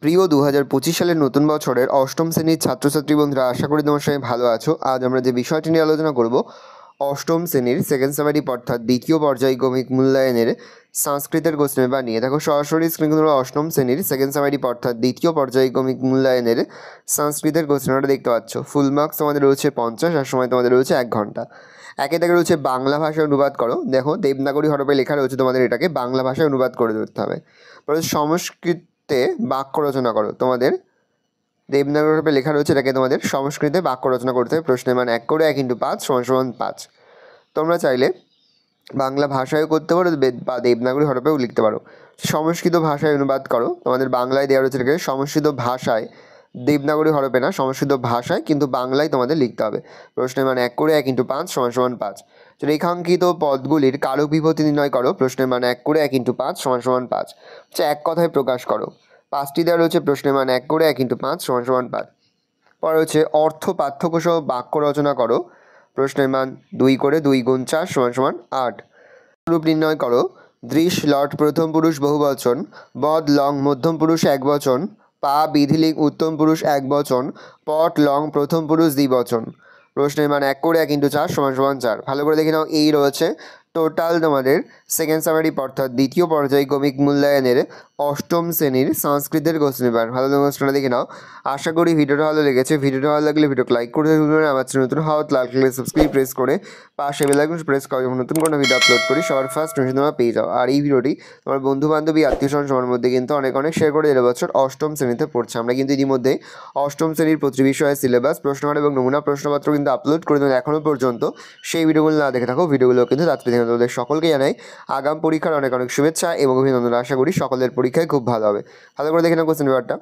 প্রিয় 2025 সালের নতুন বছরের অষ্টম শ্রেণীর ছাত্রছাত্রী বন্ধুরা, আশা করি তোমার সবাই ভালো আছো। আজ আমরা যে বিষয়টি নিয়ে আলোচনা করব, অষ্টম শ্রেণীর সেকেন্ড সেমিস্টার অর্থাৎ দ্বিতীয় পর্যায়ক্রমিক মূল্যায়নের সংস্কৃতের কোশ্চেন পেপার নিয়ে। দেখো সরাসরি স্ক্রিনে তোমরা অষ্টম শ্রেণীর সেকেন্ড সেমিস্টার অর্থাৎ দ্বিতীয় পর্যায়ক্রমিক মূল্যায়নের সংস্কৃতের কোশ্চেনটা দেখতে পাচ্ছ। ফুল মার্কস তোমাদের রয়েছে 50, আর সময় তোমাদের রয়েছে 1 ঘন্টা। একে থেকে রয়েছে বাংলা ভাষায় অনুবাদ করো। দেখো দেবনাগরী হরফে লেখা রয়েছে, তোমাদের এটাকে বাংলা ভাষায় অনুবাদ করে ধরতে হবে। পরে সংস্কৃতে বাক্য রচনা করো। তোমাদের দেবনাগরী হরফে লেখা রয়েছে, এটাকে তোমাদের সংস্কৃতে বাক্য রচনা করতে হবে। প্রশ্নের মান 1 করে 1 × 5 = 5। তোমরা চাইলে বাংলা ভাষায়ও করতে পারো বা দেবনাগরী হরফেও লিখতে পারো। সংস্কৃত ভাষায় অনুবাদ করো। তোমাদের বাংলায় দেওয়া রয়েছে, এটাকে সংস্কৃত ভাষায়, দেবনাগরী হরফে না, সংস্কৃত ভাষায়, কিন্তু বাংলায় তোমাদের লিখতে হবে। প্রশ্নের মান 1 করে 1 × 5 = 5। রেখাঙ্কিত পদগুলির কারক বিভক্তি নির্ণয় করো। প্রশ্নের মান 1 করে 1 × 5 = 5। এক কথায় প্রকাশ করো। 5টি দেওয়া রয়েছে। প্রশ্নের মান 1 করে 1 × 5 = 5। পরে হচ্ছে অর্থ পার্থক্য সহ বাক্য রচনা করো। প্রশ্নের মান 2 করে 2 × 4 = 8। রূপ নির্ণয় করো। দৃশ লট প্রথম পুরুষ বহুবচন, বদ লং মধ্যম পুরুষ একবচন, পা বিধিলিঙ্গ উত্তম পুরুষ একবচন, পট লং প্রথম পুরুষ দ্বিবচন। প্রশ্নের মান 1 করে 1 × 4 = 4। ভালো করে দেখে নাও, এই রয়েছে টোটাল তোমাদের সেকেন্ড সেমিস্টার অর্থাৎ দ্বিতীয় পর্যায়ক্রমিক মূল্যায়নের অষ্টম শ্রেণীর সংস্কৃতের কোশ্চেন পেপার। ভালো কোশ্চেনটা দেখে নাও। আশা করি ভিডিওটা ভালো লেগেছে। ভিডিওটা ভালো লাগলে ভিডিওকে লাইক করে দেবেন। আমার চ্যানেল নতুন হওয়া লাল কালার সাবস্ক্রাইব প্রেস করে পাশে বেল আইকন প্রেস করে যখন নতুন কোনো ভিডিও আপলোড করি সবার ফার্স্ট নোটিফিকেশন তোমরা পেয়ে যাও। আর এই ভিডিওটি তোমার বন্ধু বান্ধবী আত্মীয়স্বজন সবার মধ্যে কিন্তু অনেক শেয়ার করে দিলে। বছর অষ্টম শ্রেণীতে পড়ছে। আমরা কিন্তু ইতিমধ্যে অষ্টম শ্রেণীর প্রতি বিষয়ে সিলেবাস, প্রশ্নপত্র এবং নমুনা প্রশ্নপত্র কিন্তু আপলোড করে দেবেন। এখনও পর্যন্ত সেই ভিডিওগুলো না দেখে থাকো, ভিডিওগুলো কিন্তু তাড়াতাড়ি দেখে তোমাদের সকলকে জানাই আগাম পরীক্ষার অনেক শুভেচ্ছা এবং অভিনন্দন। আশা করি সকলের পরীক্ষায় খুব ভালো হবে। ভালো করে দেখে নাও কোশ্চেন পেপারটা।